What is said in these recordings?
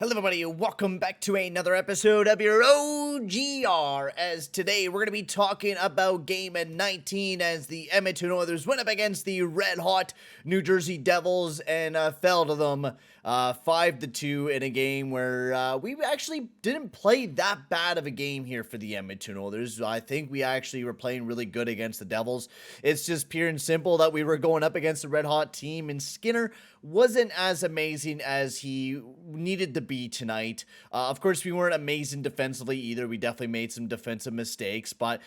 Hello everybody, welcome back to another episode of your OGR, as today we're going to be talking about game 19 as the Edmonton Oilers went up against the red-hot New Jersey Devils and fell to them 5-2 in a game where we actually didn't play that bad of a game here for the Edmonton Oilers. I think we actually were playing really good against the Devils. It's just pure and simple that we were going up against a red-hot team, and Skinner wasn't as amazing as he needed to be tonight. Of course, we weren't amazing defensively either. We definitely made some defensive mistakes, but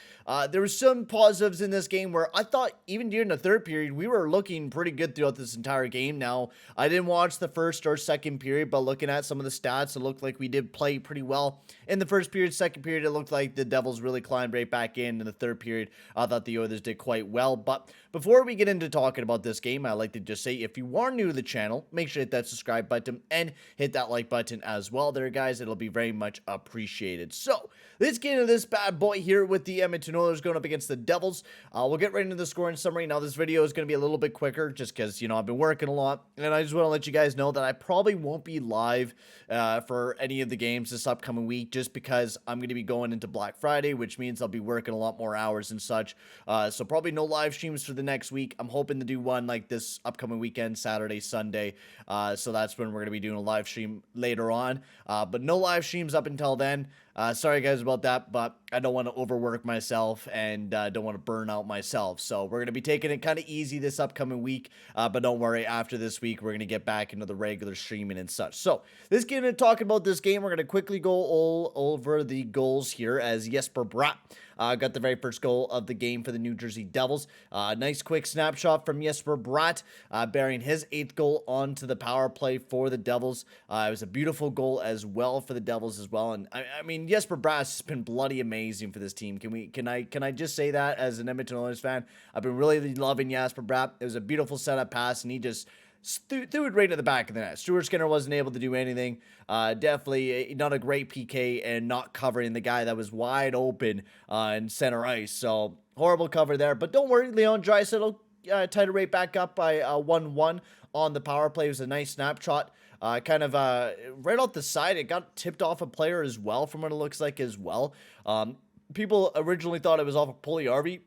there were some positives in this game where I thought even during the third period, we were looking pretty good throughout this entire game. Now, I didn't watch the first or second period, but looking at some of the stats, it looked like we did play pretty well in the first period. Second period, it looked like the Devils really climbed right back in the third period. I thought the Oilers did quite well, but before we get into talking about this game, I like to just say, if you are new to the channel, make sure to hit that subscribe button and hit that like button as well there, guys. It'll be very much appreciated. So let's get into this bad boy here with the Edmonton Oilers going up against the Devils. We'll get right into the scoring summary. Now, this video is going to be a little bit quicker just because, I've been working a lot, and I just want to let you guys know that I probably won't be live for any of the games this upcoming week, just because I'm going to be going into Black Friday, which means I'll be working a lot more hours and such. So probably no live streams for the next week. I'm hoping to do one like this upcoming weekend, Saturday, Sunday. So that's when we're going to be doing a live stream later on. But no live streams up until then. Sorry guys about that, but I don't want to overwork myself and don't want to burn out myself. So we're going to be taking it kind of easy this upcoming week. But don't worry, after this week, we're going to get back into the regular streaming and such. So let's get into talking about this game. We're going to quickly go all over the goals here, as Jesper Bratt got the very first goal of the game for the New Jersey Devils. Nice quick snapshot from Jesper Bratt, bearing his 8th goal onto the power play for the Devils. It was a beautiful goal as well for the Devils as well. And I mean, Jesper Bratt has been bloody amazing for this team. Can I just say that as an Edmonton Oilers fan? I've been really loving Jesper Bratt. It was a beautiful setup pass, and he just threw it right to the back of the net. Stuart Skinner wasn't able to do anything. Definitely not a great PK and not covering the guy that was wide open in center ice. So horrible cover there. But don't worry, Leon Draisaitl tied it right back up by 1-1 on the power play. It was a nice snapshot. Right off the side, it got tipped off a player as well, from what it looks like as well. People originally thought it was off of Puljujärvi.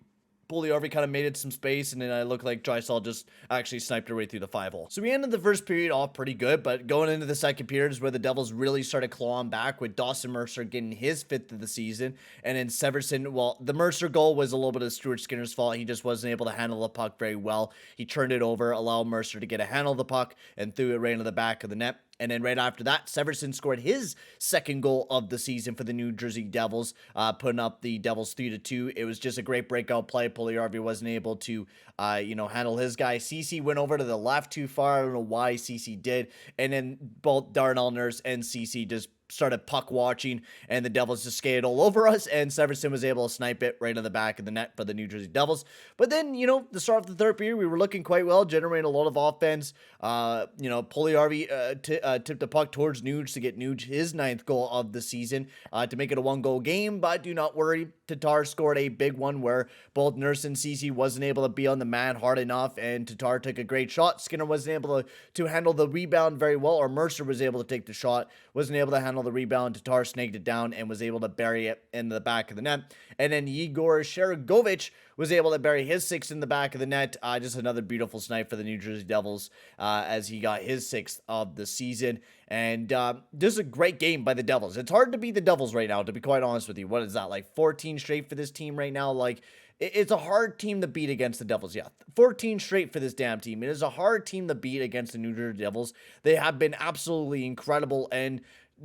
Puljujärvi kind of made it some space, and then it looked like Draisaitl just actually sniped it right through the 5-hole. So we ended the first period off pretty good, but going into the second period is where the Devils really started clawing back, with Dawson Mercer getting his 5th of the season, and then Severson, well, the Mercer goal was a little bit of Stuart Skinner's fault. He just wasn't able to handle the puck very well. He turned it over, allowed Mercer to get a handle of the puck, and threw it right into the back of the net. And then right after that, Severson scored his 2nd goal of the season for the New Jersey Devils, putting up the Devils 3-2. It was just a great breakout play. Puljujärvi wasn't able to, handle his guy. CC went over to the left too far. I don't know why CC did. And then both Darnell Nurse and CC just started puck watching, and the Devils just skated all over us, and Severson was able to snipe it right in the back of the net for the New Jersey Devils. But then, the start of the third period, we were looking quite well, generating a lot of offense. Puljujärvi tipped the puck towards Nuge to get Nuge his 9th goal of the season to make it a 1-goal game. But do not worry, Tatar scored a big one where both Nurse and CC wasn't able to be on the man hard enough, and Tatar took a great shot. Skinner wasn't able to handle the rebound very well, or Mercer was able to take the shot, wasn't able to handle the rebound. Tatar snagged it down and was able to bury it in the back of the net. And then Igor Sharagovich was able to bury his 6th in the back of the net. Just another beautiful snipe for the New Jersey Devils as he got his 6th of the season. And this is a great game by the Devils. It's hard to beat the Devils right now, to be quite honest with you. What is that, like 14 straight for this team right now? Like, it's a hard team to beat against the Devils. Yeah, 14 straight for this damn team. It is a hard team to beat against the New Jersey Devils. They have been absolutely incredible, and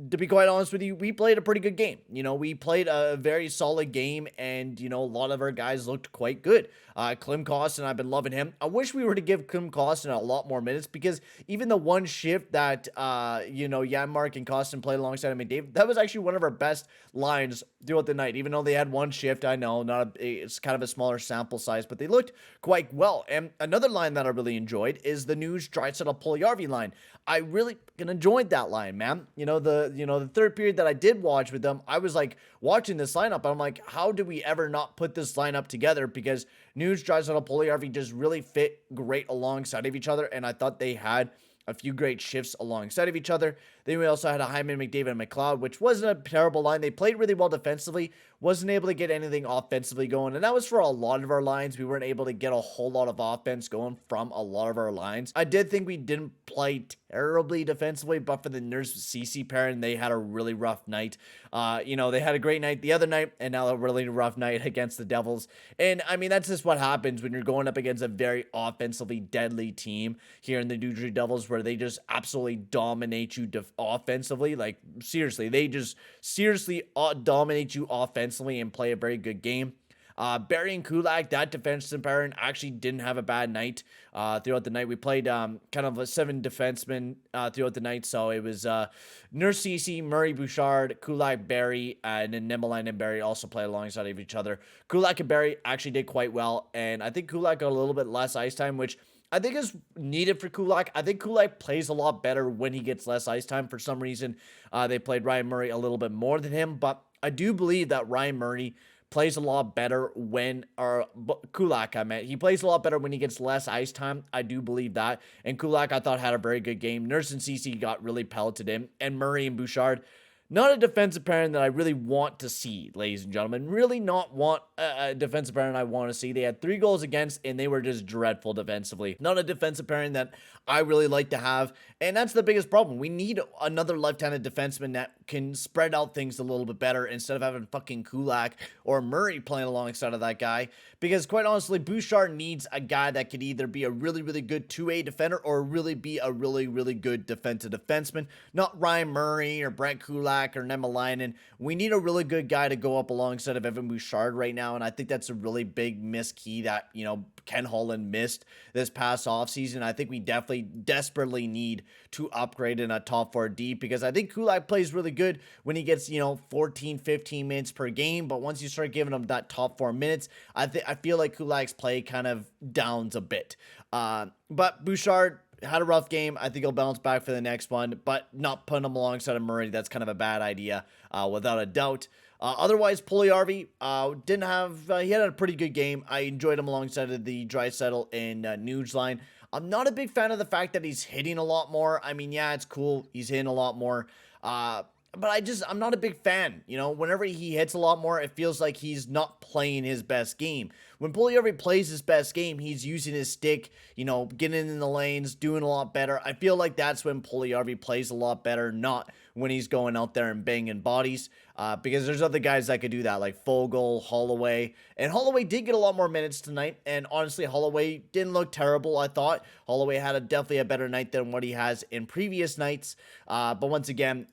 to be quite honest with you, we played a pretty good game. We played a very solid game, and, a lot of our guys looked quite good. Klim Kostin, I've been loving him. I wish we were to give Klim Kostin a lot more minutes, because even the one shift that, Janmark and Kostin played alongside him and Dave, that was actually one of our best lines throughout the night. Even though they had one shift, I know, it's kind of a smaller sample size, but they looked quite well. And another line that I really enjoyed is the Nuge Draisaitl Puljujärvi line. I really enjoyed that line, man. The third period that I did watch with them, I was like watching this lineup. I'm like, how do we ever not put this lineup together? Because Nuge, Draisaitl, Puljujärvi just really fit great alongside of each other, and I thought they had a few great shifts alongside of each other. Then we also had a Hyman, McDavid, and McLeod, which wasn't a terrible line. They played really well defensively, wasn't able to get anything offensively going, and that was for a lot of our lines. We weren't able to get a whole lot of offense going from a lot of our lines. I did think we didn't play terribly defensively, but for the Nurse CC pairing, they had a really rough night. They had a great night the other night, and now a really rough night against the Devils. And I mean, that's just what happens when you're going up against a very offensively deadly team here in the New Jersey Devils, where they just absolutely dominate you offensively. Like, seriously, they just seriously dominate you offensively and play a very good game. Barry and Kulak, that defensive pairing, actually didn't have a bad night throughout the night. We played kind of a 7 defensemen throughout the night. So it was Nurse Cece, Murray Bouchard, Kulak, Barry, and then Nemaline and Barry also played alongside of each other. Kulak and Barry actually did quite well. And I think Kulak got a little bit less ice time, which I think is needed for Kulak. I think Kulak plays a lot better when he gets less ice time. For some reason, they played Ryan Murray a little bit more than him. But I do believe that Ryan Murray plays a lot better when, or Kulak, I meant. He plays a lot better when he gets less ice time. I do believe that. And Kulak, I thought, had a very good game. Nurse and CC got really pelleted in. And Murray and Bouchard, not a defensive pairing that I really want to see, ladies and gentlemen. Really not want a defensive pairing I want to see. They had 3 goals against, and they were just dreadful defensively. Not a defensive pairing that I really like to have, and that's the biggest problem. We need another left-handed defenseman that can spread out things a little bit better instead of having fucking Kulak or Murray playing alongside of that guy. Because quite honestly, Bouchard needs a guy that could either be a really, really good 2A defender or really be a really, really good defensive defenseman. Not Ryan Murray or Brent Kulak or Nemaline. We need a really good guy to go up alongside of Evan Bouchard right now, and I think that's a really big miss key that, Ken Holland missed this past offseason. I think we definitely desperately need to upgrade in a top 4 deep, because I think Kulak plays really good when he gets, 14, 15 minutes per game, but once you start giving him that top 4 minutes, I feel like Kulak's play kind of downs a bit. But Bouchard had a rough game. I think he'll bounce back for the next one, but not putting him alongside of Murray, that's kind of a bad idea, without a doubt. Otherwise, Puljujärvi didn't have, he had a pretty good game. I enjoyed him alongside of the Draisaitl and Nuge line. I'm not a big fan of the fact that he's hitting a lot more. I mean, yeah, it's cool. He's hitting a lot more. But I'm not a big fan. Whenever he hits a lot more, it feels like he's not playing his best game. When Puljujärvi plays his best game, he's using his stick, getting in the lanes, doing a lot better. I feel like that's when Puljujärvi plays a lot better, not when he's going out there and banging bodies. Because there's other guys that could do that, like Fogle, Holloway. And Holloway did get a lot more minutes tonight. And honestly, Holloway didn't look terrible, I thought. Holloway had definitely a better night than what he has in previous nights. But once again,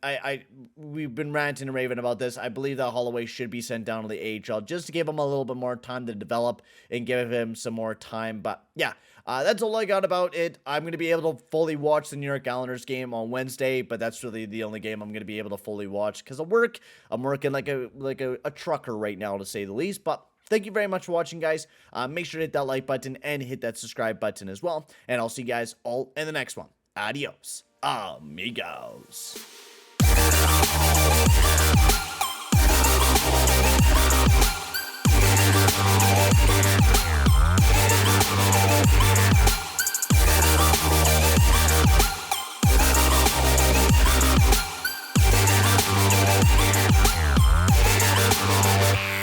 we've been ranting and raving about this. I believe that Holloway should be sent down to the AHL just to give him a little bit more time to develop and give him some more time. But yeah, that's all I got about it. I'm going to be able to fully watch the New York Islanders game on Wednesday, but that's really the only game I'm going to be able to fully watch because of work. I'm working like a trucker right now, to say the least. But thank you very much for watching, guys. Make sure to hit that like button and hit that subscribe button as well. And I'll see you guys all in the next one. Adios, amigos.